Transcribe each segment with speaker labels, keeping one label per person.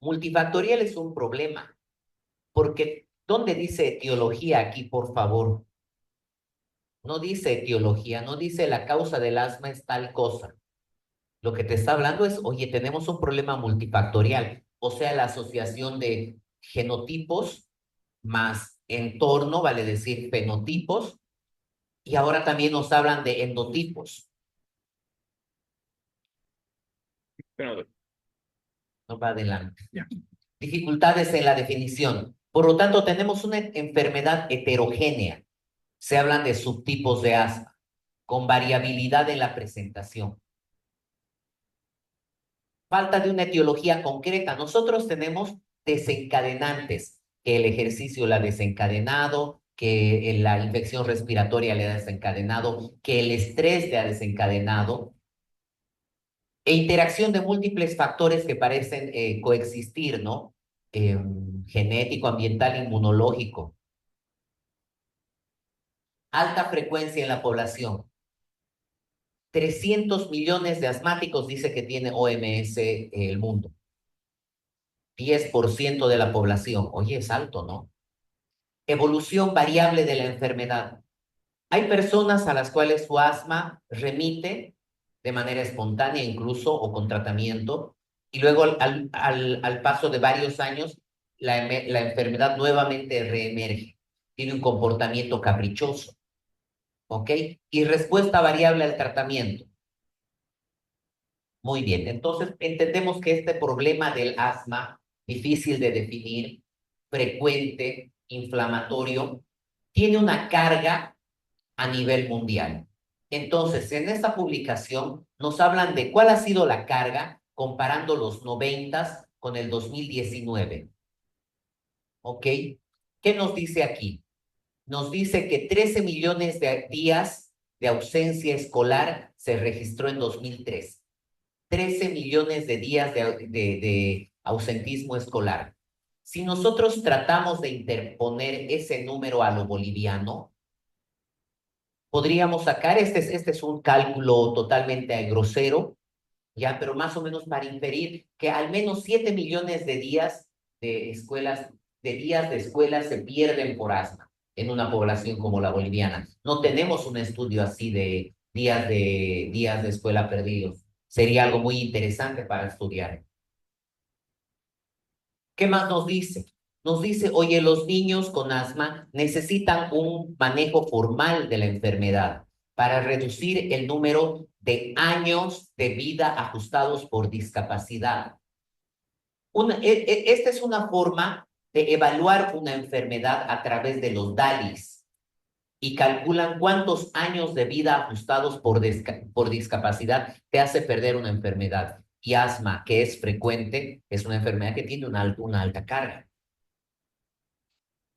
Speaker 1: Multifactorial es un problema, porque ¿dónde dice etiología aquí, por favor? No dice etiología, no dice la causa del asma es tal cosa. Lo que te está hablando es, oye, tenemos un problema multifactorial, o sea, la asociación de genotipos más entorno, vale decir fenotipos, y ahora también nos hablan de endotipos.
Speaker 2: Pero,
Speaker 1: No va adelante.
Speaker 2: ya.
Speaker 1: Dificultades en la definición. Por lo tanto, tenemos una enfermedad heterogénea. Se hablan de subtipos de asma, con variabilidad en la presentación. Falta de una etiología concreta. Nosotros tenemos desencadenantes, que el ejercicio la ha desencadenado, que la infección respiratoria le ha desencadenado, que el estrés le ha desencadenado, e interacción de múltiples factores que parecen coexistir, ¿no? Genético, ambiental, inmunológico. Alta frecuencia en la población. 300 millones de asmáticos dice que tiene OMS el mundo. 10% de la población. Oye, es alto, ¿no? Evolución variable de la enfermedad. Hay personas a las cuales su asma remite de manera espontánea incluso o con tratamiento, y luego al paso de varios años la enfermedad nuevamente reemerge. Tiene un comportamiento caprichoso, ¿ok? Y respuesta variable al tratamiento. Muy bien, entonces entendemos que este problema del asma, difícil de definir, frecuente, inflamatorio, tiene una carga a nivel mundial. Entonces, en esta publicación nos hablan de cuál ha sido la carga comparando los 90 con el 2019. ¿Ok? ¿Qué nos dice aquí? Nos dice que 13 millones de días de ausencia escolar se registró en 2003. 13 millones de días de ausentismo escolar. Si nosotros tratamos de interponer ese número a lo boliviano, podríamos sacar, este es un cálculo totalmente grosero, ya, pero más o menos para inferir que al menos 7 millones de días de escuelas, de días de escuela se pierden por asma en una población como la boliviana. No tenemos un estudio así de días de escuela perdidos. Sería algo muy interesante para estudiar. ¿Qué más nos dice? Nos dice, oye, los niños con asma necesitan un manejo formal de la enfermedad para reducir el número de años de vida ajustados por discapacidad. Esta es una forma de evaluar una enfermedad a través de los DALIs y calculan cuántos años de vida ajustados por discapacidad te hace perder una enfermedad. Y asma, que es frecuente, es una enfermedad que tiene una alta carga.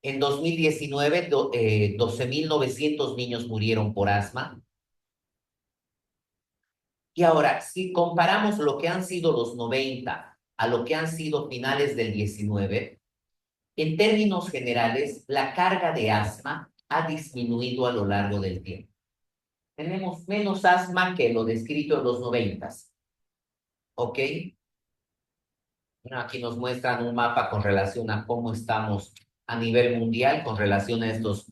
Speaker 1: En 2019, 12.900 niños murieron por asma. Y ahora, si comparamos lo que han sido los 90 a lo que han sido finales del 19, en términos generales, la carga de asma ha disminuido a lo largo del tiempo. Tenemos menos asma que lo descrito en los 90. ¿Ok? Aquí nos muestran un mapa con relación a cómo estamos a nivel mundial, con relación a estos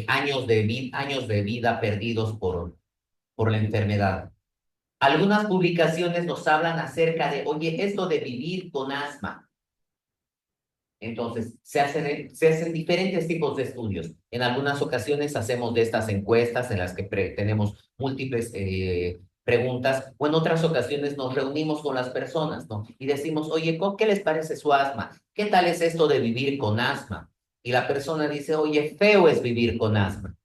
Speaker 1: años de vida perdidos por la enfermedad. Algunas publicaciones nos hablan acerca de, oye, esto de vivir con asma. Entonces, se hacen diferentes tipos de estudios. En algunas ocasiones hacemos de estas encuestas en las que tenemos múltiples preguntas, o en otras ocasiones nos reunimos con las personas, ¿no? Y decimos, oye, ¿qué les parece su asma? ¿Qué tal es esto de vivir con asma? Y la persona dice, oye, feo es vivir con asma.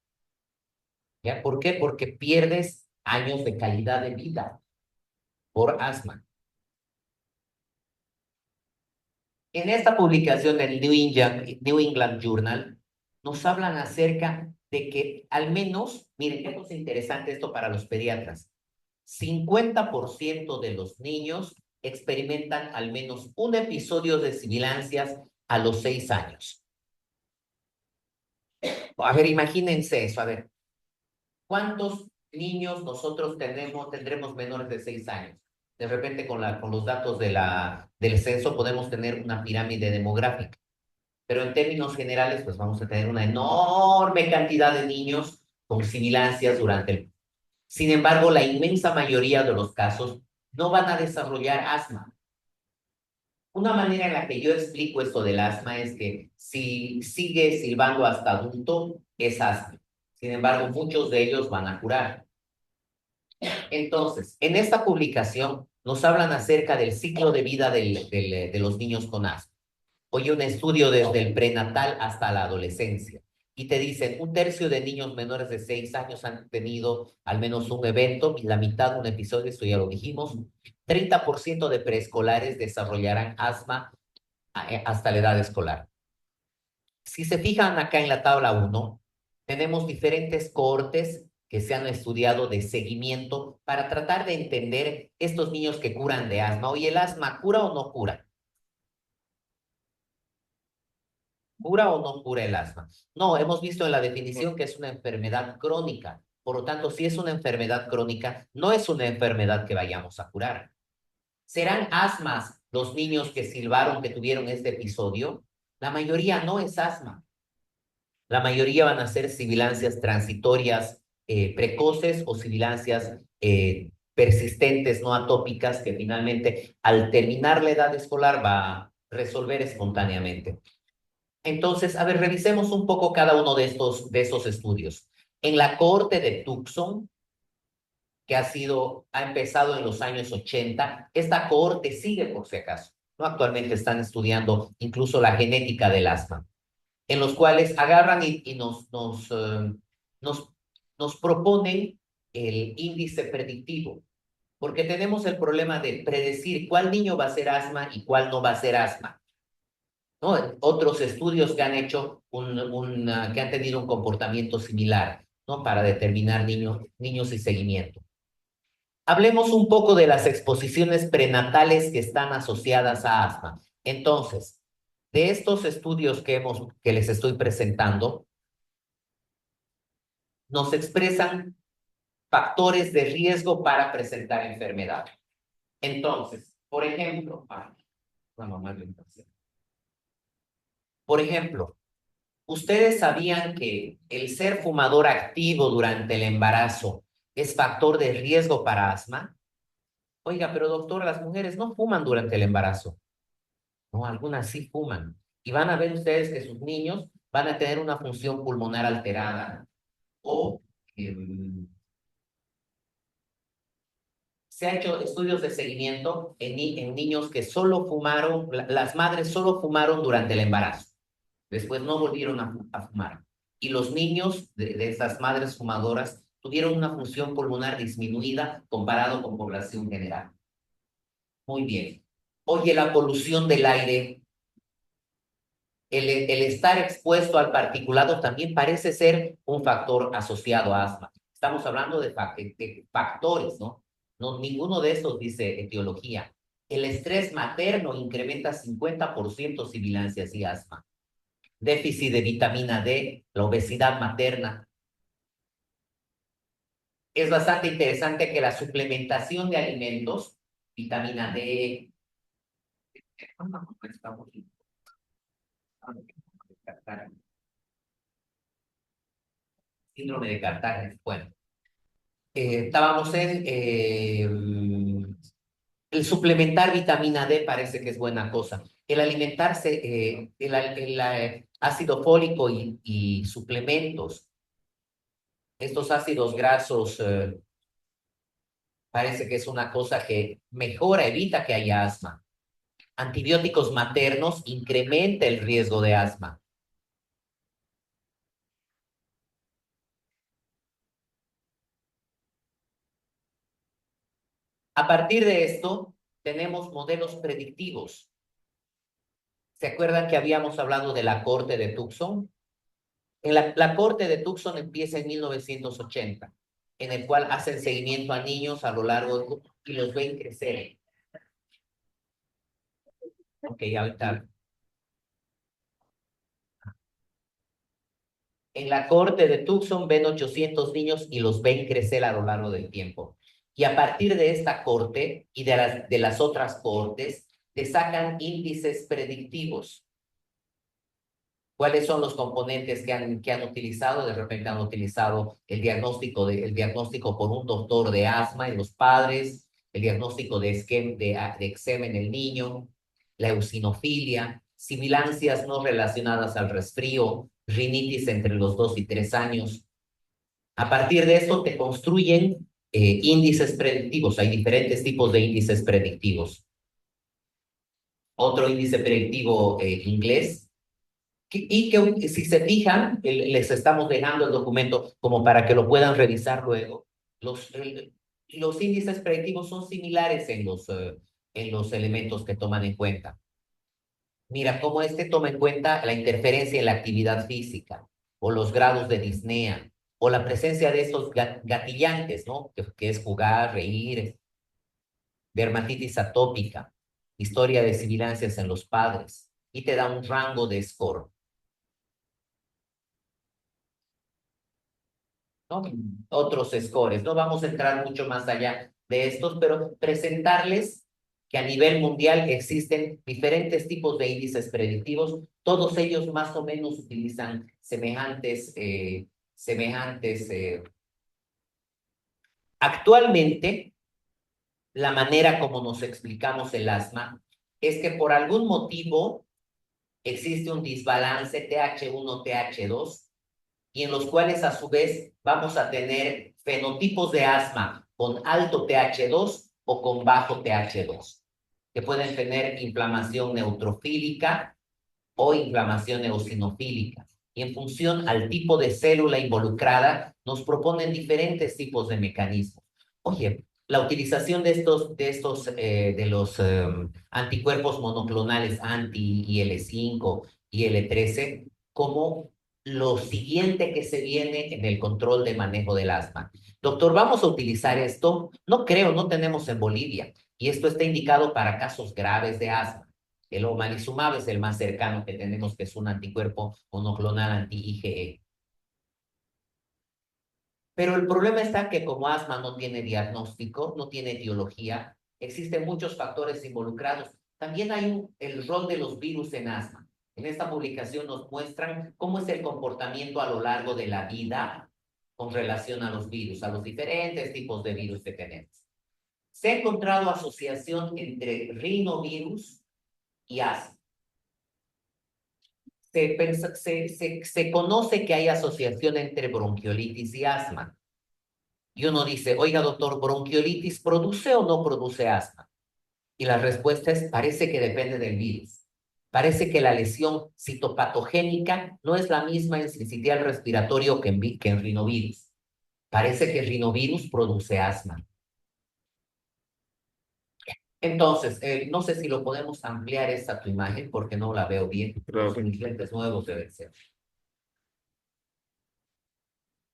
Speaker 1: ¿Ya? ¿Por qué? Porque pierdes años de calidad de vida por asma. En esta publicación del New England Journal, nos hablan acerca de que al menos, miren, esto es interesante esto para los pediatras, 50% de los niños experimentan al menos un episodio de sibilancias a los 6 años. A ver, imagínense eso, a ver, ¿cuántos niños nosotros tendremos menores de 6 años? De repente con los datos del censo podemos tener una pirámide demográfica, pero en términos generales, pues vamos a tener una enorme cantidad de niños con sibilancias durante el... Sin embargo, la inmensa mayoría de los casos no van a desarrollar asma. Una manera en la que yo explico esto del asma es que si sigue silbando hasta adulto, es asma. Sin embargo, muchos de ellos van a curar. Entonces, en esta publicación nos hablan acerca del ciclo de vida de los niños con asma. Hoy un estudio desde el prenatal hasta la adolescencia. Y te dicen, un tercio de niños menores de 6 años han tenido al menos un evento, la mitad un episodio, esto ya lo dijimos. 30% de preescolares desarrollarán asma hasta la edad escolar. Si se fijan acá en la tabla 1, tenemos diferentes cohortes que se han estudiado de seguimiento para tratar de entender estos niños que curan de asma. Oye, ¿el asma cura o no cura? ¿Cura o no cura el asma? No, hemos visto en la definición que es una enfermedad crónica. Por lo tanto, si es una enfermedad crónica, no es una enfermedad que vayamos a curar. ¿Serán asmas los niños que silbaron, que tuvieron este episodio? La mayoría no es asma. La mayoría van a ser sibilancias transitorias precoces o sibilancias persistentes, no atópicas, que finalmente al terminar la edad escolar va a resolver espontáneamente. Entonces, a ver, revisemos un poco cada uno de esos estudios. En la cohorte de Tucson, que ha empezado en los años 80, esta cohorte sigue por si acaso, ¿no? Actualmente están estudiando incluso la genética del asma, en los cuales agarran y nos, nos proponen el índice predictivo, porque tenemos el problema de predecir cuál niño va a ser asma y cuál no va a ser asma, ¿no? Otros estudios que han hecho que han tenido un comportamiento similar, ¿no? Para determinar niños y seguimiento. Hablemos un poco de las exposiciones prenatales que están asociadas a asma. Entonces, de estos estudios que les estoy presentando, nos expresan factores de riesgo para presentar enfermedad. Entonces, por ejemplo, por ejemplo, ¿ustedes sabían que el ser fumador activo durante el embarazo es factor de riesgo para asma? Oiga, pero doctor, las mujeres no fuman durante el embarazo. No, algunas sí fuman. Y van a ver ustedes que sus niños van a tener una función pulmonar alterada o se ha hecho estudios de seguimiento en niños que solo fumaron, las madres solo fumaron durante el embarazo. Después no volvieron a fumar. Y los niños de esas madres fumadoras tuvieron una función pulmonar disminuida comparado con población general. Muy bien. Oye, la polución del aire, el estar expuesto al particulado también parece ser un factor asociado a asma. Estamos hablando de factores, ¿no? No, ninguno de estos dice etiología. El estrés materno incrementa 50% sibilancias y asma. Déficit de vitamina D, la obesidad materna. Es bastante interesante que la suplementación de alimentos, vitamina D, síndrome de Cartagena, bueno, estábamos en el suplementar vitamina D parece que es buena cosa. El alimentarse, ácido fólico y suplementos, estos ácidos grasos, parece que es una cosa que mejora, evita que haya asma. Antibióticos maternos incrementa el riesgo de asma. A partir de esto, tenemos modelos predictivos. ¿Se acuerdan que habíamos hablado de la corte de Tucson? La corte de Tucson empieza en 1980, en el cual hacen seguimiento a niños a lo largo y los ven crecer. Ok, ahorita. En la corte de Tucson ven 800 niños y los ven crecer a lo largo del tiempo. Y a partir de esta corte y de las otras cortes, te sacan índices predictivos. ¿Cuáles son los componentes que han utilizado? De repente han utilizado el diagnóstico por un doctor de asma en los padres, el diagnóstico de eczema en el niño, la eosinofilia, sibilancias no relacionadas al resfrío, rinitis entre los 2 y 3 años. A partir de esto te construyen índices predictivos. Hay diferentes tipos de índices predictivos. Otro índice predictivo inglés y que si se fijan, les estamos dejando el documento como para que lo puedan revisar luego. Los índices predictivos son similares en los elementos que toman en cuenta. Mira, cómo este toma en cuenta la interferencia en la actividad física, o los grados de disnea, o la presencia de estos gatillantes, ¿no? Que es jugar, reír, dermatitis atópica, historia de sibilancias en los padres, y te da un rango de score. ¿No? Otros scores. No vamos a entrar mucho más allá de estos, pero presentarles que a nivel mundial existen diferentes tipos de índices predictivos, todos ellos más o menos utilizan semejantes. Actualmente, la manera como nos explicamos el asma es que por algún motivo existe un desbalance TH1, TH2, y en los cuales a su vez vamos a tener fenotipos de asma con alto TH2 o con bajo TH2, que pueden tener inflamación neutrofílica o inflamación eosinofílica. Y en función al tipo de célula involucrada, nos proponen diferentes tipos de mecanismos. Oye, la utilización de los anticuerpos monoclonales anti-IL-5, IL-13, como lo siguiente que se viene en el control de manejo del asma. Doctor, ¿vamos a utilizar esto? No creo, no tenemos en Bolivia. Y esto está indicado para casos graves de asma. El omalizumab es el más cercano que tenemos, que es un anticuerpo monoclonal anti-IgE. Pero el problema está que como asma no tiene diagnóstico, no tiene etiología, existen muchos factores involucrados. También hay el rol de los virus en asma. En esta publicación nos muestran cómo es el comportamiento a lo largo de la vida con relación a los virus, a los diferentes tipos de virus que tenemos. Se ha encontrado asociación entre rinovirus y asma. Se conoce que hay asociación entre bronquiolitis y asma. Y uno dice, oiga, doctor, ¿bronquiolitis produce o no produce asma? Y la respuesta es, parece que depende del virus. Parece que la lesión citopatogénica no es la misma en sincitial respiratorio que en rinovirus. Parece que el rinovirus produce asma. Entonces, no sé si lo podemos ampliar esta tu imagen porque no la veo bien.
Speaker 2: Claro.
Speaker 1: Mis lentes nuevos deben ser.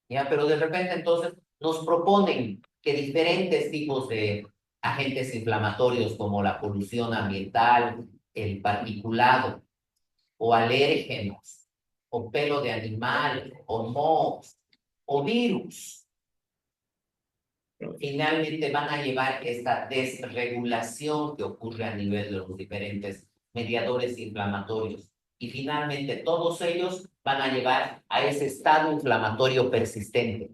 Speaker 1: ¿Ya? Pero de repente entonces nos proponen que diferentes tipos de agentes inflamatorios como la polución ambiental, el particulado o alérgenos o pelo de animal o mohos o virus finalmente van a llevar esta desregulación que ocurre a nivel de los diferentes mediadores inflamatorios. Y finalmente todos ellos van a llevar a ese estado inflamatorio persistente.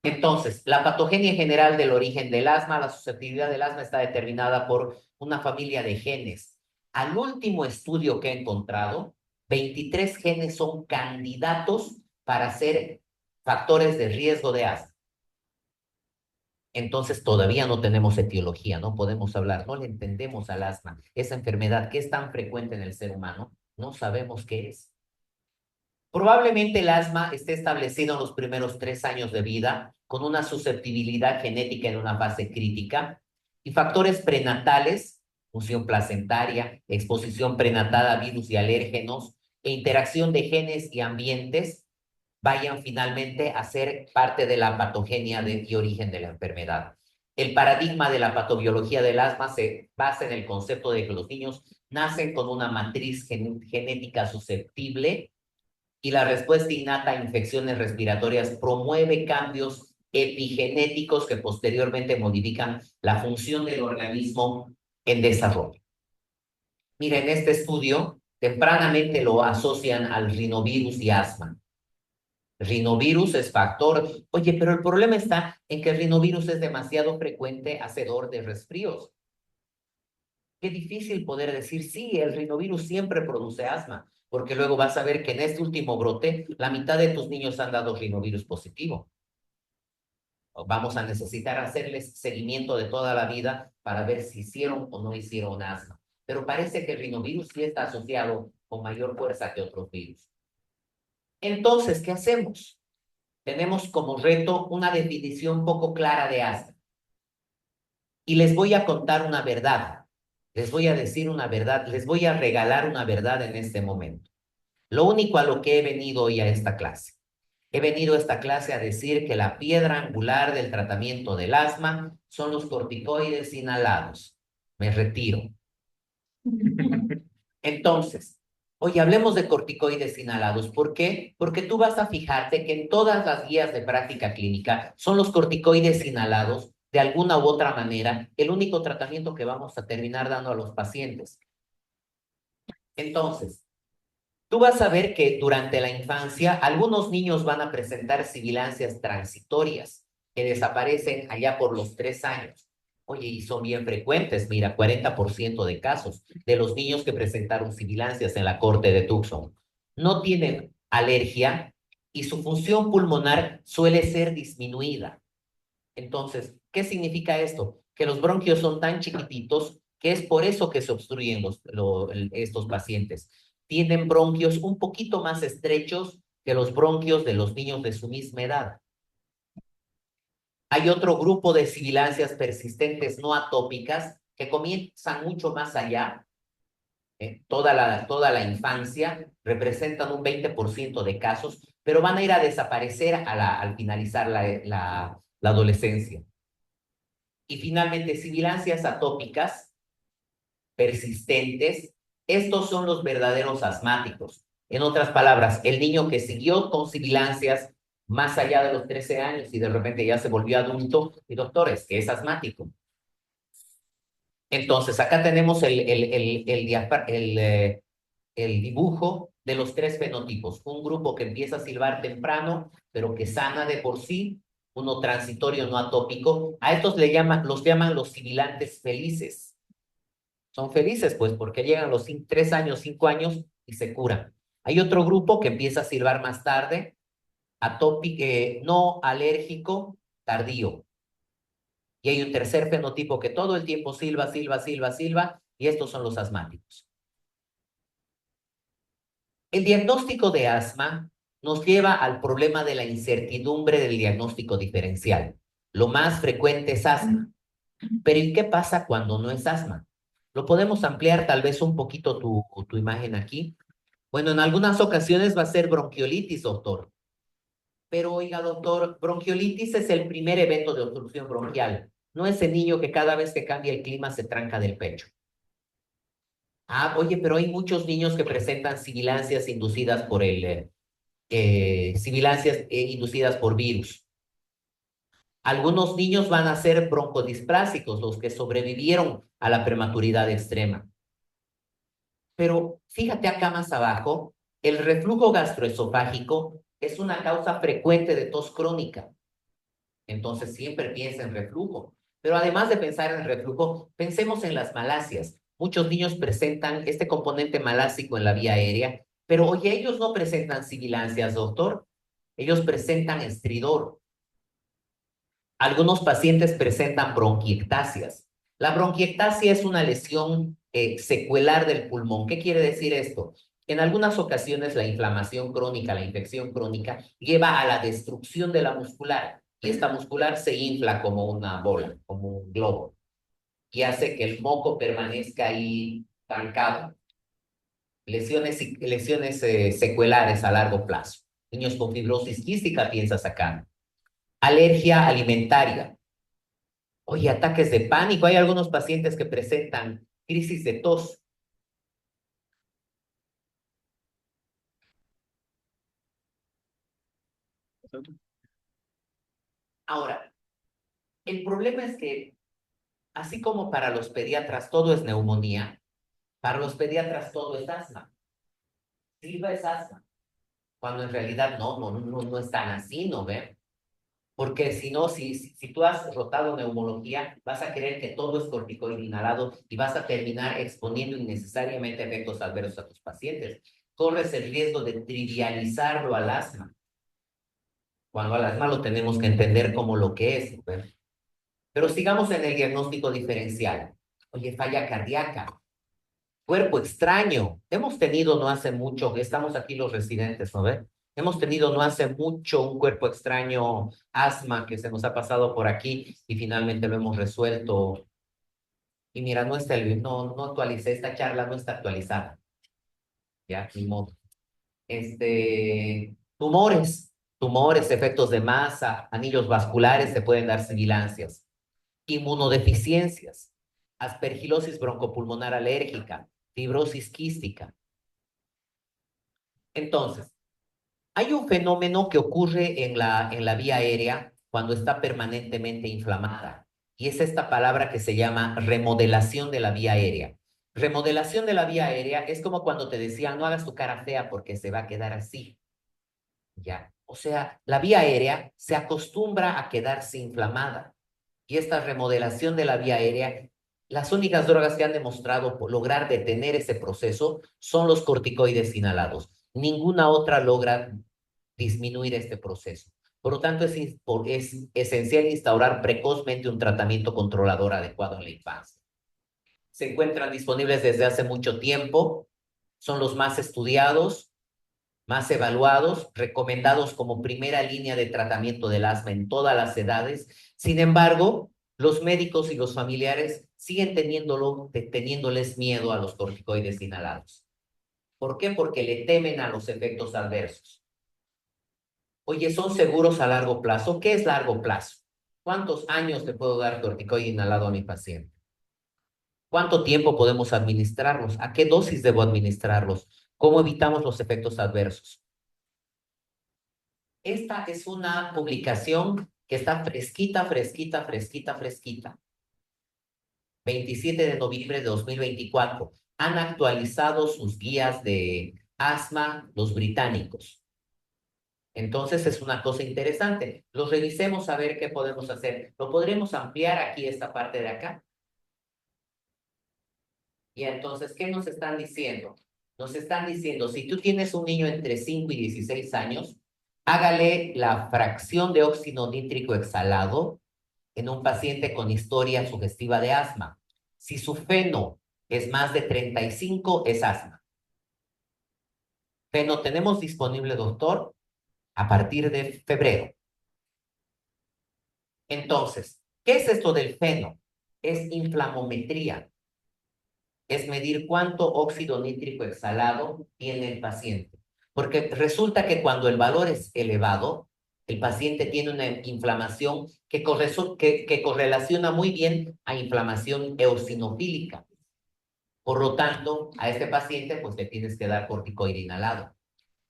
Speaker 1: Entonces, la patogenia general del origen del asma, la susceptibilidad del asma está determinada por una familia de genes. Al último estudio que he encontrado, 23 genes son candidatos para ser factores de riesgo de asma. Entonces todavía no tenemos etiología, no podemos hablar, no le entendemos al asma. Esa enfermedad que es tan frecuente en el ser humano, no sabemos qué es. Probablemente el asma esté establecido en los primeros 3 años de vida, con una susceptibilidad genética en una fase crítica, y factores prenatales, función placentaria, exposición prenatal a virus y alérgenos, e interacción de genes y ambientes, vayan finalmente a ser parte de la patogenia y origen de la enfermedad. El paradigma de la patobiología del asma se basa en el concepto de que los niños nacen con una matriz genética susceptible y la respuesta innata a infecciones respiratorias promueve cambios epigenéticos que posteriormente modifican la función del organismo en desarrollo. Miren, este estudio tempranamente lo asocian al rinovirus y asma. Rinovirus es factor. Oye, pero el problema está en que el rinovirus es demasiado frecuente hacedor de resfríos. Qué difícil poder decir, sí, el rinovirus siempre produce asma, porque luego vas a ver que en este último brote, la mitad de tus niños han dado rinovirus positivo. Vamos a necesitar hacerles seguimiento de toda la vida para ver si hicieron o no hicieron asma. Pero parece que el rinovirus sí está asociado con mayor fuerza que otros virus. Entonces, ¿qué hacemos? Tenemos como reto una definición poco clara de asma. Y les voy a contar una verdad. Les voy a decir una verdad. Les voy a regalar una verdad en este momento. Lo único a lo que he venido hoy a esta clase. He venido a esta clase a decir que la piedra angular del tratamiento del asma son los corticoides inhalados. Me retiro. Entonces, hoy hablemos de corticoides inhalados. ¿Por qué? Porque tú vas a fijarte que en todas las guías de práctica clínica son los corticoides inhalados, de alguna u otra manera, el único tratamiento que vamos a terminar dando a los pacientes. Entonces, tú vas a ver que durante la infancia algunos niños van a presentar sibilancias transitorias que desaparecen allá por los 3 años. Oye, y son bien frecuentes, mira, 40% de casos de los niños que presentaron sibilancias en la corte de Tucson no tienen alergia y su función pulmonar suele ser disminuida. Entonces, ¿qué significa esto? Que los bronquios son tan chiquititos que es por eso que se obstruyen estos pacientes. Tienen bronquios un poquito más estrechos que los bronquios de los niños de su misma edad. Hay otro grupo de sibilancias persistentes no atópicas que comienzan mucho más allá. Toda la infancia representan un 20% de casos, pero van a ir a desaparecer al finalizar la adolescencia. Y finalmente, sibilancias atópicas persistentes. Estos son los verdaderos asmáticos. En otras palabras, el niño que siguió con sibilancias más allá de los 13 años y de repente ya se volvió adulto, y doctores, que es asmático. Entonces, acá tenemos el dibujo de los 3 fenotipos. Un grupo que empieza a silbar temprano, pero que sana de por sí, uno transitorio no atópico. A estos los llaman los sibilantes felices. Son felices, pues, porque llegan los 3 años, 5 años y se curan. Hay otro grupo que empieza a silbar más tarde, atópico, no alérgico, tardío. Y hay un tercer fenotipo que todo el tiempo silba, silba, silba, silba, y estos son los asmáticos. El diagnóstico de asma nos lleva al problema de la incertidumbre del diagnóstico diferencial. Lo más frecuente es asma. Pero ¿y qué pasa cuando no es asma? Lo podemos ampliar tal vez un poquito tu imagen aquí. Bueno, en algunas ocasiones va a ser bronquiolitis, doctor. Pero oiga, doctor, bronquiolitis es el primer evento de obstrucción bronquial. No ese niño que cada vez que cambia el clima se tranca del pecho. Ah, oye, pero hay muchos niños que presentan sibilancias inducidas por inducidas por virus. Algunos niños van a ser broncodisplásicos, los que sobrevivieron a la prematuridad extrema. Pero fíjate acá más abajo, el reflujo gastroesofágico es una causa frecuente de tos crónica. Entonces siempre piensa en reflujo. Pero además de pensar en reflujo, pensemos en las malasias. Muchos niños presentan este componente malásico en la vía aérea, pero oye, ellos no presentan sibilancias, doctor. Ellos presentan estridor. Algunos pacientes presentan bronquiectasias. La bronquiectasia es una lesión secuelar del pulmón. ¿Qué quiere decir esto? En algunas ocasiones la inflamación crónica, la infección crónica, lleva a la destrucción de la muscular y esta muscular se infla como una bola, como un globo y hace que el moco permanezca ahí trancado. Lesiones secuelares a largo plazo. Niños con fibrosis quística, piensas acá. Alergia alimentaria. Oye, ataques de pánico. Hay algunos pacientes que presentan crisis de tos. Ahora, el problema es que, así como para los pediatras todo es neumonía, para los pediatras todo es asma. Silva es asma, cuando en realidad no es tan así, ¿no ve? Porque si no, si tú has rotado neumología, vas a creer que todo es corticoide inhalado y vas a terminar exponiendo innecesariamente efectos adversos a tus pacientes. Corres el riesgo de trivializarlo al asma, cuando al asma lo tenemos que entender como lo que es, ¿no? Pero sigamos en el diagnóstico diferencial. Oye, falla cardíaca, cuerpo extraño. Hemos tenido no hace mucho, estamos aquí los residentes, ¿no ve? Hemos tenido no hace mucho un cuerpo extraño, asma, que se nos ha pasado por aquí y finalmente lo hemos resuelto. Y mira, no actualicé, esta charla no está actualizada. Ya, ni modo. Tumores, efectos de masa, anillos vasculares, se pueden dar sibilancias. Inmunodeficiencias, aspergilosis broncopulmonar alérgica, fibrosis quística. Entonces, hay un fenómeno que ocurre en la vía aérea cuando está permanentemente inflamada, y es esta palabra que se llama remodelación de la vía aérea. Remodelación de la vía aérea es como cuando te decían, no hagas tu cara fea porque se va a quedar así, ¿ya? O sea, la vía aérea se acostumbra a quedarse inflamada, y esta remodelación de la vía aérea, las únicas drogas que han demostrado lograr detener ese proceso son los corticoides inhalados. Ninguna otra logra disminuir este proceso. Por lo tanto, es esencial instaurar precozmente un tratamiento controlador adecuado en la infancia. Se encuentran disponibles desde hace mucho tiempo, son los más estudiados, más evaluados, recomendados como primera línea de tratamiento del asma en todas las edades. Sin embargo, los médicos y los familiares siguen teniéndoles miedo a los corticoides inhalados. ¿Por qué? Porque le temen a los efectos adversos. Oye, ¿son seguros a largo plazo? ¿Qué es largo plazo? ¿Cuántos años le puedo dar corticoide inhalado a mi paciente? ¿Cuánto tiempo podemos administrarlos? ¿A qué dosis debo administrarlos? ¿Cómo evitamos los efectos adversos? Esta es una publicación que está fresquita, fresquita, fresquita, fresquita. 27 de noviembre de 2024. Han actualizado sus guías de asma los británicos. Entonces es una cosa interesante. Los revisemos a ver qué podemos hacer. ¿Lo podremos ampliar aquí esta parte de acá? Y entonces, ¿qué nos están diciendo? Nos están diciendo, si tú tienes un niño entre 5 y 16 años, hágale la fracción de óxido nítrico exhalado en un paciente con historia sugestiva de asma. Si su feno es más de 35, es asma. Feno tenemos disponible, doctor, a partir de febrero. Entonces, ¿qué es esto del feno? Es inflamometría. Es medir cuánto óxido nítrico exhalado tiene el paciente. Porque resulta que cuando el valor es elevado, el paciente tiene una inflamación que correlaciona muy bien a inflamación eosinofílica. Por lo tanto, a este paciente pues le tienes que dar corticoide inhalado.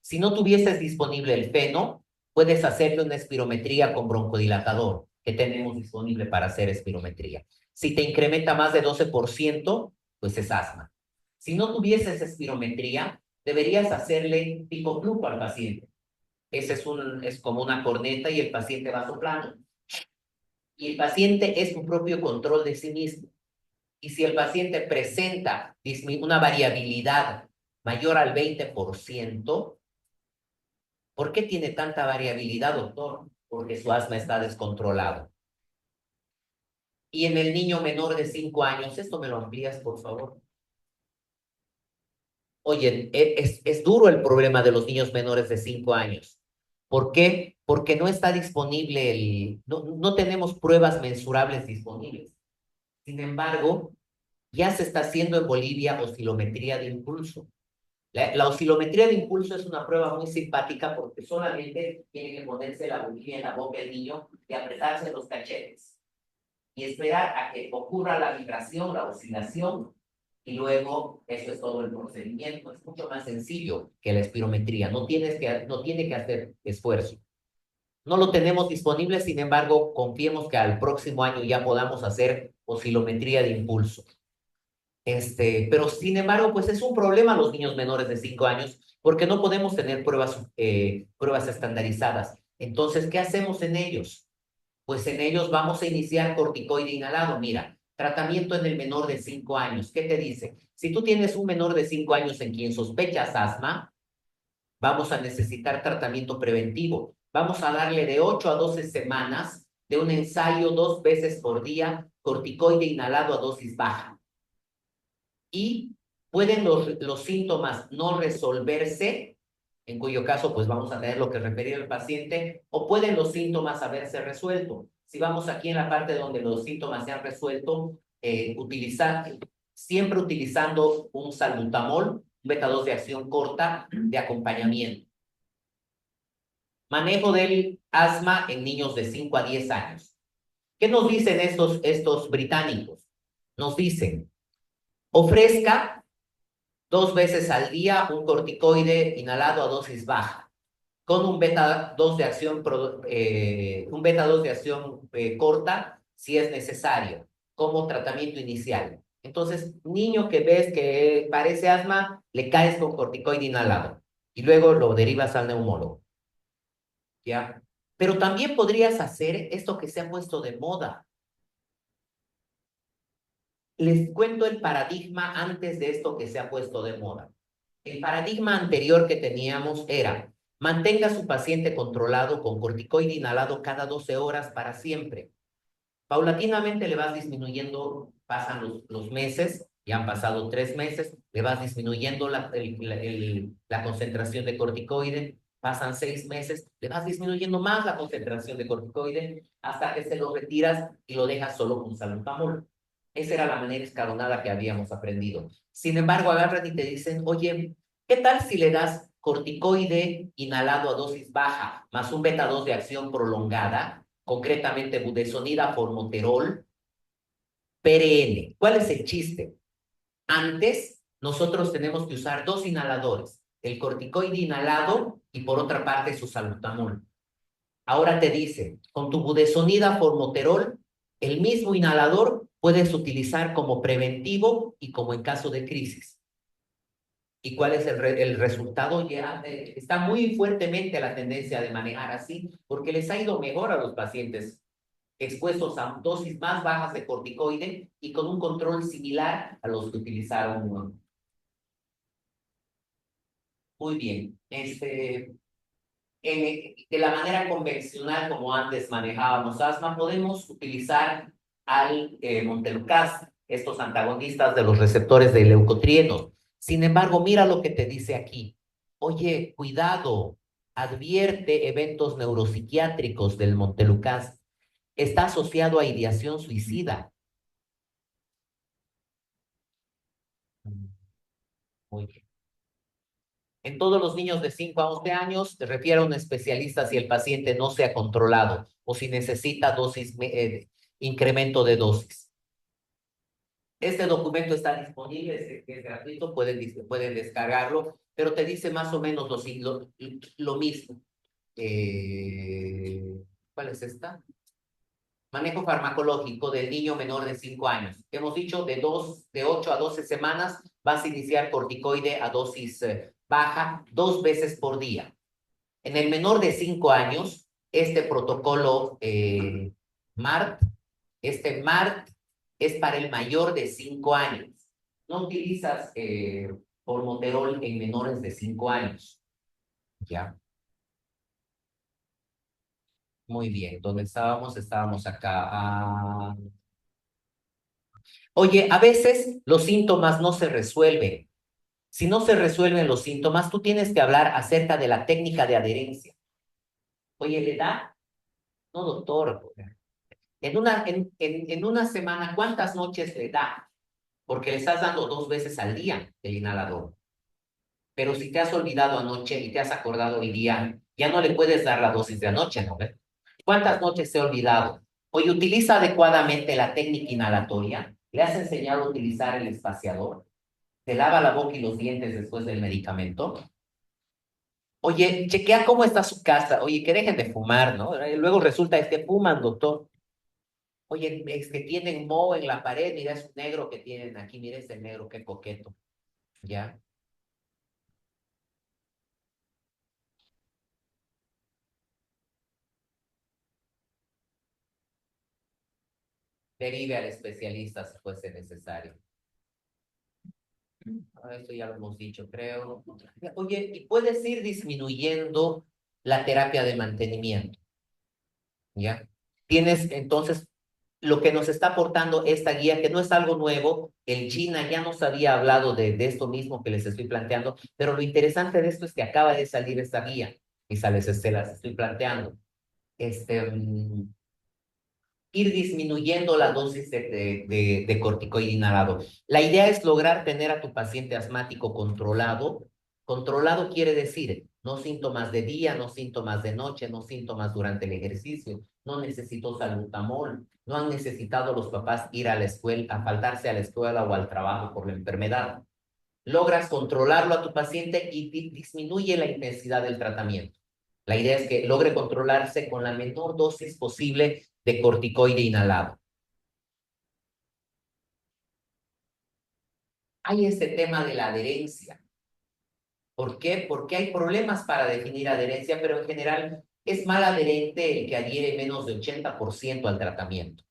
Speaker 1: Si no tuvieses disponible el feno, puedes hacerle una espirometría con broncodilatador, que tenemos disponible para hacer espirometría. Si te incrementa más de 12%, pues es asma. Si no tuvieses espirometría, deberías hacerle picoflujo al paciente. Ese es como una corneta y el paciente va soplando. Y el paciente es su propio control de sí mismo. Y si el paciente presenta una variabilidad mayor al 20%, ¿por qué tiene tanta variabilidad, doctor? Porque su asma está descontrolado. Y en el niño menor de 5 años, esto me lo amplías, por favor. Oye, es duro el problema de los niños menores de 5 años. ¿Por qué? Porque no está disponible no tenemos pruebas mensurables disponibles. Sin embargo, ya se está haciendo en Bolivia oscilometría de impulso. La oscilometría de impulso es una prueba muy simpática porque solamente tiene que ponerse la bobina en la boca del niño y apretarse los cachetes y esperar a que ocurra la vibración, la oscilación, y luego eso es todo el procedimiento. Es mucho más sencillo que la espirometría, no tiene que hacer esfuerzo. No lo tenemos disponible, sin embargo, confiemos que al próximo año ya podamos hacer oscilometría de impulso. Pero sin embargo, pues es un problema los niños menores de 5 años porque no podemos tener pruebas estandarizadas. Entonces, ¿qué hacemos en ellos? Pues en ellos vamos a iniciar corticoide inhalado. Mira, tratamiento en el menor de 5 años. ¿Qué te dice? Si tú tienes un menor de 5 años en quien sospechas asma, vamos a necesitar tratamiento preventivo. Vamos a darle de 8 a 12 semanas de un ensayo 2 veces por día, corticoide inhalado a dosis baja. Y pueden los síntomas no resolverse, en cuyo caso pues vamos a tener lo que referir al paciente, o pueden los síntomas haberse resuelto. Si vamos aquí en la parte donde los síntomas se han resuelto, siempre utilizando un salbutamol, un beta-2 de acción corta de acompañamiento. Manejo del asma en niños de 5 a 10 años. ¿Qué nos dicen estos británicos? Nos dicen, ofrezca 2 veces al día un corticoide inhalado a dosis baja, con un beta-2 de acción, corta, si es necesario, como tratamiento inicial. Entonces, niño que ves que parece asma, le caes con corticoide inhalado y luego lo derivas al neumólogo. ¿Ya? Pero también podrías hacer esto que se ha puesto de moda. Les cuento el paradigma antes de esto que se ha puesto de moda. El paradigma anterior que teníamos era, mantenga a su paciente controlado con corticoide inhalado cada 12 horas para siempre. Paulatinamente le vas disminuyendo, pasan los meses, ya han pasado 3 meses, le vas disminuyendo la concentración de corticoide, pasan 6 meses, le vas disminuyendo más la concentración de corticoide hasta que se lo retiras y lo dejas solo con salbutamol. Esa era la manera escalonada que habíamos aprendido. Sin embargo, agarran y te dicen, oye, ¿qué tal si le das corticoide inhalado a dosis baja más un beta-2 de acción prolongada, concretamente budesonida, formoterol, PRN? ¿Cuál es el chiste? Antes, nosotros tenemos que usar 2 inhaladores, el corticoide inhalado y por otra parte su salbutamol. Ahora te dice, con tu budesonida, formoterol, el mismo inhalador puedes utilizar como preventivo y como en caso de crisis. ¿Y cuál es el resultado? Ya está muy fuertemente la tendencia de manejar así, porque les ha ido mejor a los pacientes expuestos a dosis más bajas de corticoide y con un control similar a los que utilizaron. Muy bien. De la manera convencional, como antes manejábamos asma, podemos utilizar al montelukast, estos antagonistas de los receptores de leucotrienos. Sin embargo, mira lo que te dice aquí. Oye, cuidado, advierte eventos neuropsiquiátricos del montelukast. Está asociado a ideación suicida. Muy bien. En todos los niños de 5 a 11 años, te refiere a un especialista si el paciente no se ha controlado o si necesita incremento de dosis. Este documento está disponible, es gratuito, pueden descargarlo, pero te dice más o menos lo mismo. ¿Cuál es esta? Manejo farmacológico del niño menor de 5 años. Hemos dicho de 8 a 12 semanas vas a iniciar corticoide a dosis baja 2 veces por día. En el menor de 5 años, este protocolo MART, MART es para el mayor de 5 años. No utilizas formoterol en menores de 5 años. ¿Ya? Muy bien. ¿Dónde estábamos? Estábamos acá. Oye, a veces los síntomas no se resuelven. Si no se resuelven los síntomas, tú tienes que hablar acerca de la técnica de adherencia. Oye, ¿le da? No, doctor. En una semana, ¿cuántas noches le da? Porque le estás dando 2 veces al día el inhalador. Pero si te has olvidado anoche y te has acordado hoy día, ya no le puedes dar la dosis de anoche, ¿no? ¿Cuántas noches te he olvidado? Oye, utiliza adecuadamente la técnica inhalatoria. ¿Le has enseñado a utilizar el espaciador? ¿Te lava la boca y los dientes después del medicamento? Oye, chequea cómo está su casa. Oye, que dejen de fumar, ¿no? Luego resulta es que fuman, doctor. Oye, es que tienen moho en la pared, mira, es un negro que tienen aquí, mira ese negro, qué coqueto, ¿ya? Derive al especialista si fuese necesario. Esto ya lo hemos dicho, creo. Oye, y puedes ir disminuyendo la terapia de mantenimiento, ¿ya? Tienes entonces lo que nos está aportando esta guía, que no es algo nuevo, el Gina ya nos había hablado de esto mismo que les estoy planteando, pero lo interesante de esto es que acaba de salir esta guía, y sales, se las estoy planteando. Este, Ir disminuyendo la dosis de corticoide inhalado. La idea es lograr tener a tu paciente asmático controlado. Controlado quiere decir no síntomas de día, no síntomas de noche, no síntomas durante el ejercicio, no necesitó salbutamol, no han necesitado los papás ir a la escuela, a faltarse a la escuela o al trabajo por la enfermedad. Logras controlarlo a tu paciente y disminuye la intensidad del tratamiento. La idea es que logre controlarse con la menor dosis posible de corticoide inhalado. Hay este tema de la adherencia. ¿Por qué? Porque hay problemas para definir adherencia, pero en general es mal adherente el que adhiere menos de 80% al tratamiento.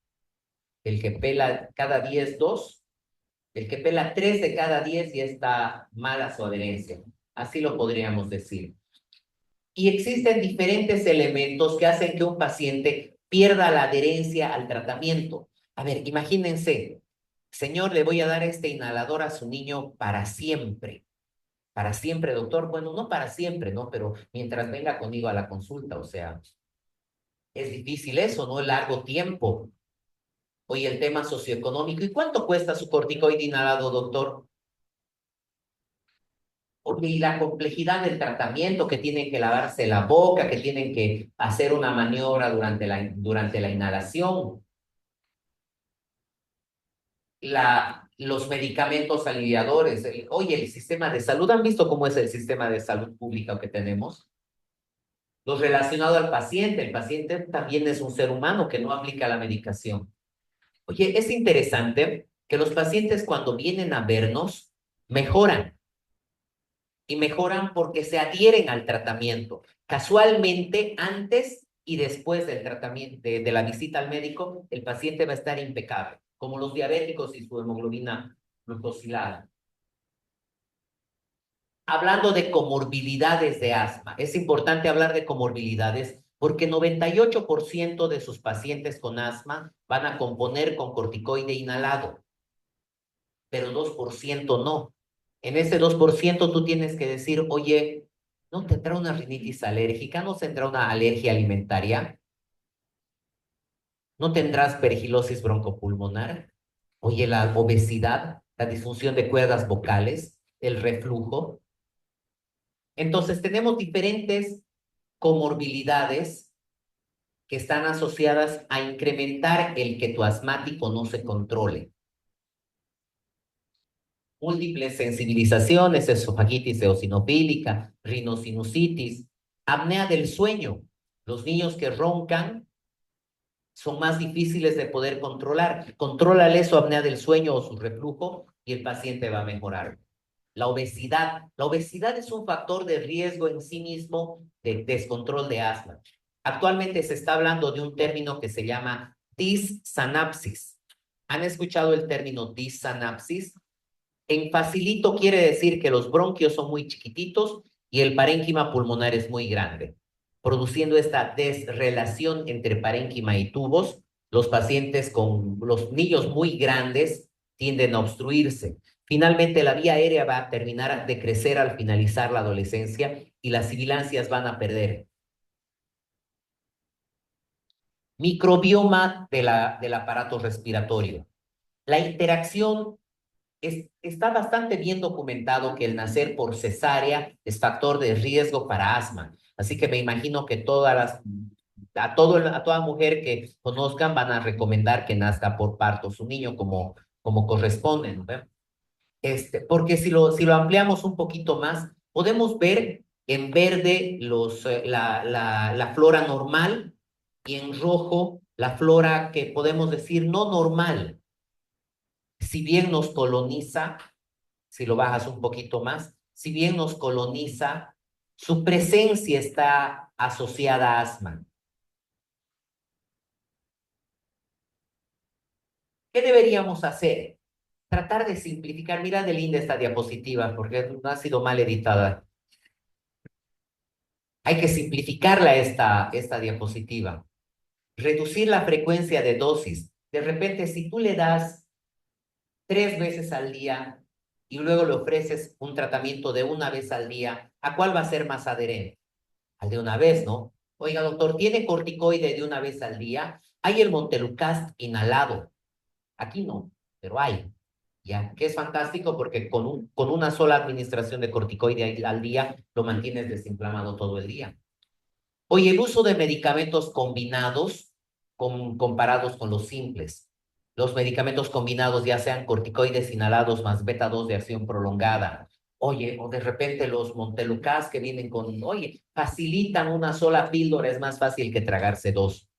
Speaker 1: El que pela cada 10 2, el que pela 3 de cada 10 ya está mala su adherencia. Así lo podríamos decir. Y existen diferentes elementos que hacen que un paciente pierda la adherencia al tratamiento. A ver, imagínense, señor, le voy a dar este inhalador a su niño para siempre. Para siempre, doctor. Bueno, no para siempre, ¿no? Pero mientras venga conmigo a la consulta, o sea, es difícil eso, ¿no? Largo tiempo. Oye, el tema socioeconómico. ¿Y cuánto cuesta su corticoide inhalado, doctor? Oye, y la complejidad del tratamiento, que tienen que lavarse la boca, que tienen que hacer una maniobra durante la inhalación, los medicamentos aliviadores. Oye, el sistema de salud, ¿han visto cómo es el sistema de salud pública que tenemos? Lo relacionado al paciente, el paciente también es un ser humano que no aplica la medicación. Oye, es interesante que los pacientes cuando vienen a vernos mejoran y mejoran porque se adhieren al tratamiento. Casualmente, antes y después del tratamiento, de la visita al médico, el paciente va a estar impecable, como los diabéticos y su hemoglobina glucosilada. Hablando de comorbilidades de asma, es importante hablar de comorbilidades porque 98% de sus pacientes con asma van a componer con corticoide inhalado, pero 2% no. En ese 2% tú tienes que decir, oye, ¿no tendrá una rinitis alérgica? ¿No tendrá una alergia alimentaria? ¿No tendrás pergilosis broncopulmonar? Oye, la obesidad, la disfunción de cuerdas vocales, el reflujo. Entonces tenemos diferentes comorbilidades que están asociadas a incrementar el que tu asmático no se controle. Múltiples sensibilizaciones, esofagitis eosinofílica, rinosinusitis, apnea del sueño. Los niños que roncan son más difíciles de poder controlar. Contrólale su apnea del sueño o su reflujo y el paciente va a mejorar. La obesidad. La obesidad es un factor de riesgo en sí mismo de descontrol de asma. Actualmente se está hablando de un término que se llama dissanapsis. ¿Han escuchado el término dissanapsis? En facilito quiere decir que los bronquios son muy chiquititos y el parénquima pulmonar es muy grande, produciendo esta desrelación entre parénquima y tubos. Los pacientes con los niños muy grandes tienden a obstruirse. Finalmente, la vía aérea va a terminar de crecer al finalizar la adolescencia y las sibilancias van a perder. Microbioma del aparato respiratorio. La interacción está bastante bien documentado que el nacer por cesárea es factor de riesgo para asma. Así que me imagino que a toda mujer que conozcan van a recomendar que nazca por parto su niño como corresponde, ¿no? Porque si lo ampliamos un poquito más, podemos ver en verde la flora normal y en rojo la flora que podemos decir no normal. Si bien nos coloniza, si lo bajas un poquito más, si bien nos coloniza, su presencia está asociada a asma. ¿Qué deberíamos hacer? Tratar de simplificar. Mira de linda esta diapositiva porque no ha sido mal editada. Hay que simplificarla esta diapositiva. Reducir la frecuencia de dosis. De repente, si tú le das 3 veces al día y luego le ofreces un tratamiento de una vez al día, ¿a cuál va a ser más adherente? Al de una vez, ¿no? Oiga, doctor, ¿tiene corticoide de una vez al día? Hay el Montelukast inhalado. Aquí no, pero hay. Ya, que es fantástico porque con una sola administración de corticoide al día lo mantienes desinflamado todo el día. Oye, el uso de medicamentos combinados comparados con los simples. Los medicamentos combinados, ya sean corticoides inhalados más beta 2 de acción prolongada. Oye, o de repente los Montelukast que vienen con, oye, facilitan una sola píldora, es más fácil que tragarse dos.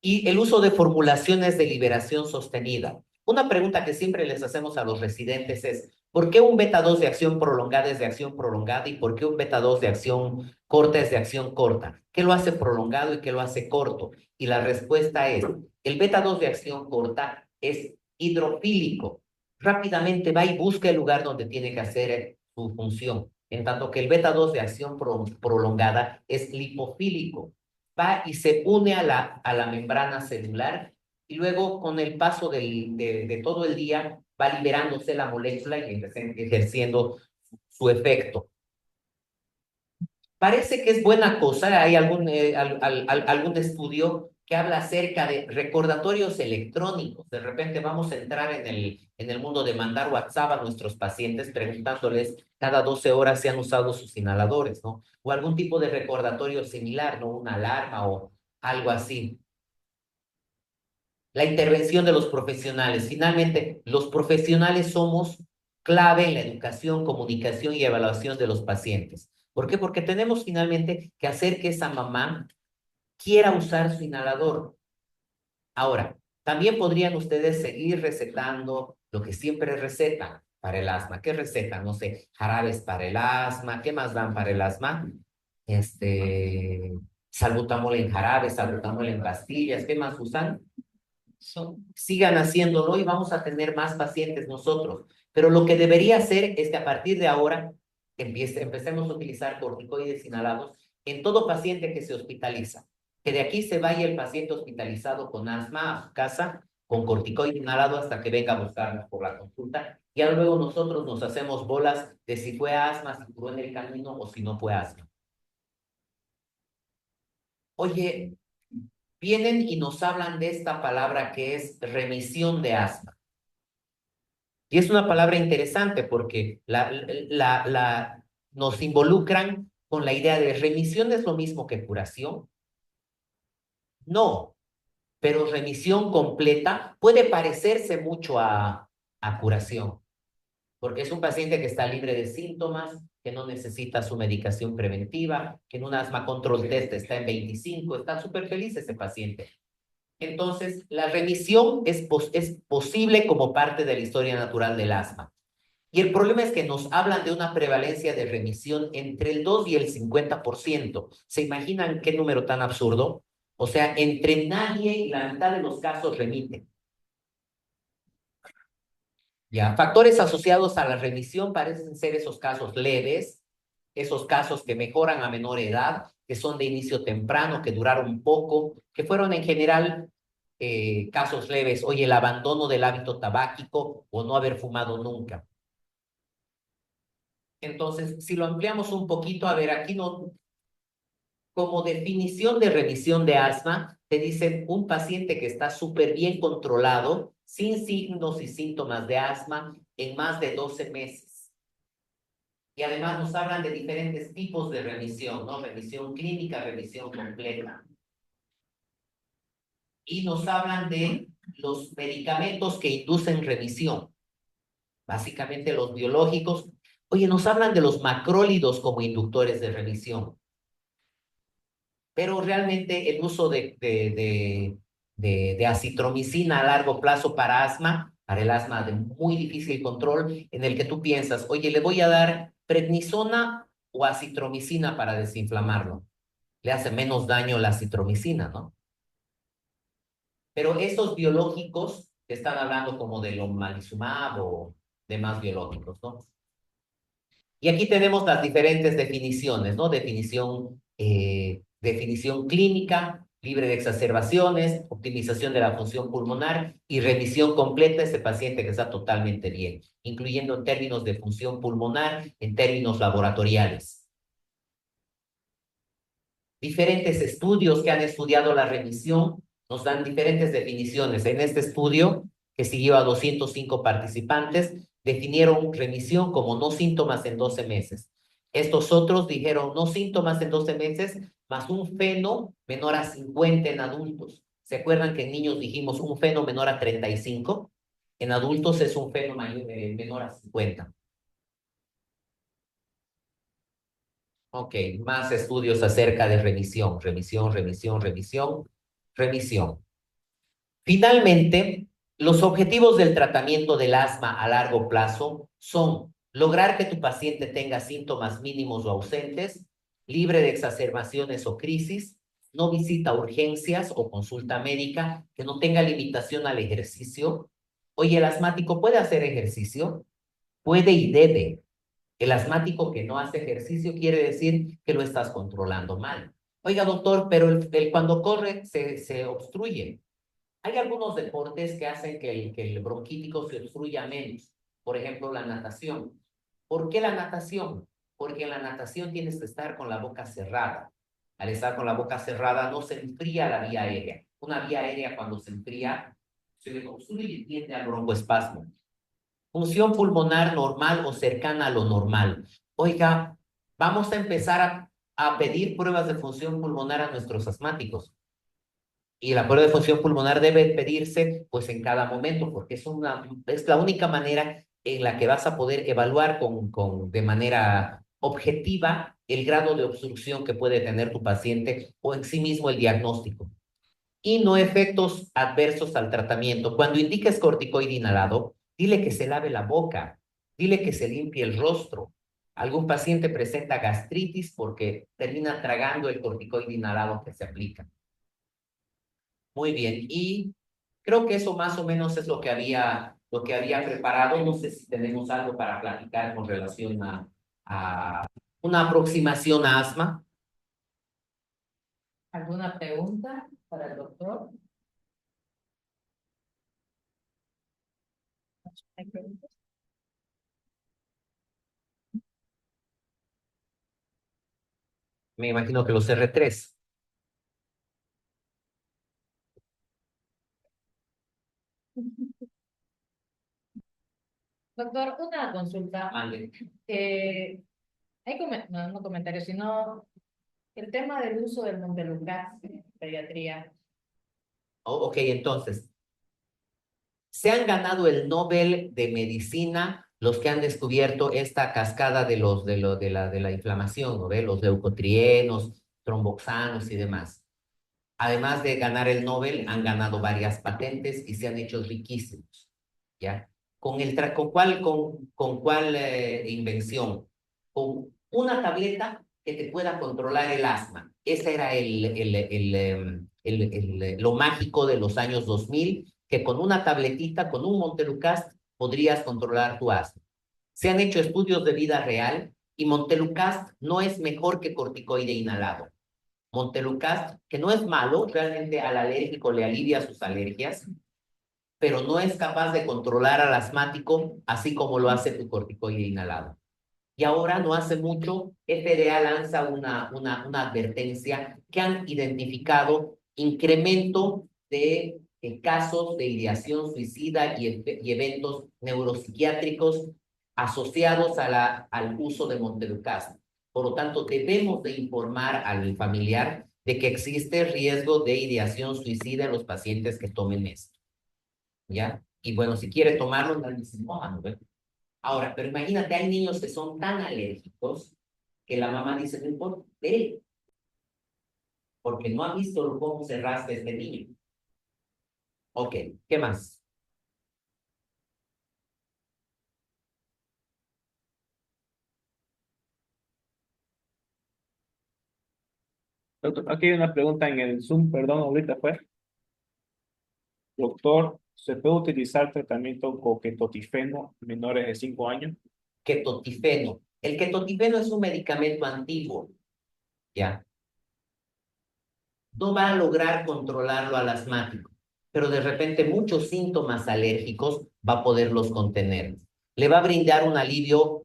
Speaker 1: Y el uso de formulaciones de liberación sostenida. Una pregunta que siempre les hacemos a los residentes es, ¿por qué un beta 2 de acción prolongada es de acción prolongada y por qué un beta 2 de acción corta es de acción corta? ¿Qué lo hace prolongado y qué lo hace corto? Y la respuesta es, el beta 2 de acción corta es hidrofílico. Rápidamente va y busca el lugar donde tiene que hacer su función. En tanto que el beta 2 de acción prolongada es lipofílico, va y se une a la membrana celular y luego con el paso de todo el día va liberándose la molécula y ejerciendo su efecto. Parece que es buena cosa, hay algún estudio que habla acerca de recordatorios electrónicos. De repente vamos a entrar en el mundo de mandar WhatsApp a nuestros pacientes preguntándoles cada 12 horas si han usado sus inhaladores, ¿no? O algún tipo de recordatorio similar, ¿no? Una alarma o algo así. La intervención de los profesionales. Finalmente, los profesionales somos clave en la educación, comunicación y evaluación de los pacientes. ¿Por qué? Porque tenemos finalmente que hacer que esa mamá quiera usar su inhalador. Ahora, también podrían ustedes seguir recetando lo que siempre recetan para el asma. ¿Qué recetan? No sé, jarabes para el asma. ¿Qué más dan para el asma? Salbutamol en jarabes, salbutamol en pastillas. ¿Qué más usan? Sigan haciéndolo y vamos a tener más pacientes nosotros. Pero lo que debería hacer es que a partir de ahora empecemos a utilizar corticoides inhalados en todo paciente que se hospitaliza. Que de aquí se vaya el paciente hospitalizado con asma a su casa con corticoide inhalado hasta que venga a buscarnos por la consulta. Ya luego nosotros nos hacemos bolas de si fue asma, si curó en el camino o si no fue asma. Oye, vienen y nos hablan de esta palabra que es remisión de asma. Y es una palabra interesante porque nos involucran con la idea de remisión es lo mismo que curación. No, pero remisión completa puede parecerse mucho a curación, porque es un paciente que está libre de síntomas, que no necesita su medicación preventiva, que en un asma control test está en 25, está súper feliz ese paciente. Entonces, la remisión es posible como parte de la historia natural del asma. Y el problema es que nos hablan de una prevalencia de remisión entre el 2 y el 50%. ¿Se imaginan qué número tan absurdo? O sea, entre nadie y la mitad de los casos remiten. Ya, factores asociados a la remisión parecen ser esos casos leves, esos casos que mejoran a menor edad, que son de inicio temprano, que duraron poco, que fueron en general casos leves. Oye, el abandono del hábito tabáquico o no haber fumado nunca. Entonces, si lo ampliamos un poquito, a ver, aquí no, como definición de remisión de asma, te dicen un paciente que está súper bien controlado, sin signos y síntomas de asma, en más de 12 meses. Y además nos hablan de diferentes tipos de remisión, ¿no? Remisión clínica, remisión completa. Y nos hablan de los medicamentos que inducen remisión, básicamente los biológicos. Oye, nos hablan de los macrólidos como inductores de remisión, pero realmente el uso de acitromicina a largo plazo para asma, para el asma de muy difícil control, en el que tú piensas, oye, le voy a dar prednisona o acitromicina para desinflamarlo. Le hace menos daño la acitromicina, ¿no? Pero estos biológicos que están hablando como del omalizumab o demás biológicos, ¿no? Y aquí tenemos las diferentes definiciones, ¿no? Definición clínica, libre de exacerbaciones, optimización de la función pulmonar y remisión completa de ese paciente que está totalmente bien, incluyendo en términos de función pulmonar, en términos laboratoriales. Diferentes estudios que han estudiado la remisión nos dan diferentes definiciones. En este estudio, que siguió a 205 participantes, definieron remisión como no síntomas en 12 meses. Estos otros dijeron no síntomas en 12 meses, más un feno menor a 50 en adultos. ¿Se acuerdan que en niños dijimos un feno menor a 35? En adultos es un feno menor a 50. Ok, más estudios acerca de remisión. Finalmente, los objetivos del tratamiento del asma a largo plazo son lograr que tu paciente tenga síntomas mínimos o ausentes, libre de exacerbaciones o crisis, no visita urgencias o consulta médica, que no tenga limitación al ejercicio. Oye, ¿el asmático puede hacer ejercicio? Puede y debe. El asmático que no hace ejercicio quiere decir que lo estás controlando mal. Oiga, doctor, pero cuando corre se obstruye. Hay algunos deportes que hacen que el bronquítico se obstruya menos. Por ejemplo, la natación. ¿Por qué la natación? Porque en la natación tienes que estar con la boca cerrada. Al estar con la boca cerrada no se enfría la vía aérea. Una vía aérea cuando se enfría se le obstruye y tiende al broncoespasmo. Función pulmonar normal o cercana a lo normal. Oiga, vamos a empezar a pedir pruebas de función pulmonar a nuestros asmáticos. Y la prueba de función pulmonar debe pedirse pues en cada momento, porque es la única manera en la que vas a poder evaluar de manera objetiva el grado de obstrucción que puede tener tu paciente o en sí mismo el diagnóstico. Y no efectos adversos al tratamiento. Cuando indiques corticoide inhalado, dile que se lave la boca, dile que se limpie el rostro. Algún paciente presenta gastritis porque termina tragando el corticoide inhalado que se aplica. Muy bien, y creo que eso más o menos es lo que había preparado. No sé si tenemos algo para platicar con relación a una aproximación a asma.
Speaker 3: ¿Alguna pregunta para el doctor? ¿Hay preguntas?
Speaker 1: Me imagino que los R3.
Speaker 3: Doctor, una consulta.
Speaker 1: Mande.
Speaker 3: No comentarios, sino el tema del uso del Montelukast en pediatría.
Speaker 1: Ok, entonces, se han ganado el Nobel de Medicina los que han descubierto esta cascada de la inflamación, ¿no ve? Los leucotrienos, tromboxanos y demás. Además de ganar el Nobel, han ganado varias patentes y se han hecho riquísimos, ¿ya? ¿Con cuál invención? Con una tableta que te pueda controlar el asma. Ese era lo mágico de los años 2000, que con una tabletita, con un Montelukast, podrías controlar tu asma. Se han hecho estudios de vida real y Montelukast no es mejor que corticoide inhalado. Montelukast, que no es malo, realmente al alérgico le alivia sus alergias, pero no es capaz de controlar al asmático así como lo hace tu corticoide inhalado. Y ahora, no hace mucho, FDA lanza una advertencia que han identificado incremento de casos de ideación suicida y eventos neuropsiquiátricos asociados al uso de Montelukast. Por lo tanto, debemos de informar al familiar de que existe riesgo de ideación suicida en los pacientes que tomen esto, ¿ya? Y bueno, si quiere tomarlo, nadie se moja, ¿no ve? Ahora, pero imagínate, hay niños que son tan alérgicos que la mamá dice, no importa, dele, porque no ha visto cómo se rasca este niño. Ok, ¿qué más?
Speaker 2: Doctor, aquí hay una pregunta en el Zoom, perdón, ahorita fue. Doctor, ¿se puede utilizar tratamiento con ketotifeno en menores de 5 años?
Speaker 1: Ketotifeno. El ketotifeno es un medicamento antiguo, ¿ya? No va a lograr controlarlo al asmático, pero de repente muchos síntomas alérgicos va a poderlos contener. Le va a brindar un alivio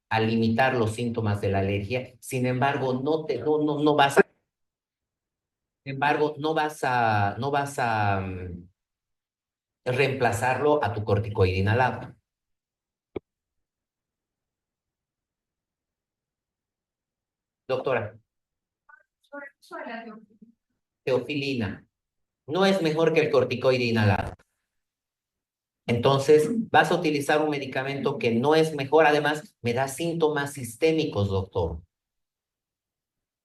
Speaker 1: al limitar los síntomas de la alergia. Sin embargo, no vas a, sin embargo, no vas a reemplazarlo a tu corticoide inhalado. Doctora, teofilina no es mejor que el corticoide inhalado. Entonces, vas a utilizar un medicamento que no es mejor. Además, me da síntomas sistémicos, doctor.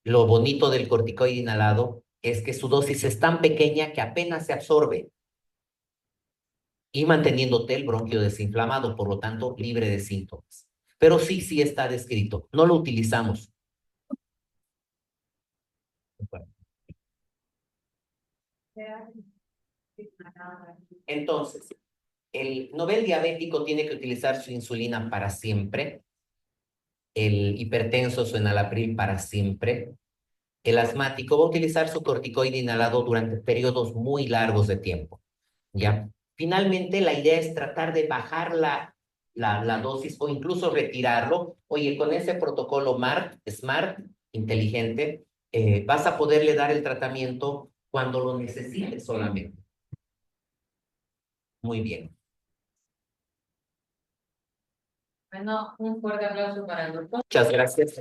Speaker 1: Lo bonito del corticoide inhalado es que su dosis es tan pequeña que apenas se absorbe y manteniéndote el bronquio desinflamado, por lo tanto, libre de síntomas. Pero sí, sí está descrito. No lo utilizamos. Entonces, el novel diabético tiene que utilizar su insulina para siempre, el hipertenso su enalapril para siempre, el asmático va a utilizar su corticoide inhalado durante periodos muy largos de tiempo, ¿ya? Finalmente, la idea es tratar de bajar la dosis o incluso retirarlo. Oye, con ese protocolo SMART, inteligente, vas a poderle dar el tratamiento cuando lo necesites solamente. Muy bien.
Speaker 3: Bueno, un fuerte aplauso para el doctor.
Speaker 1: Muchas gracias.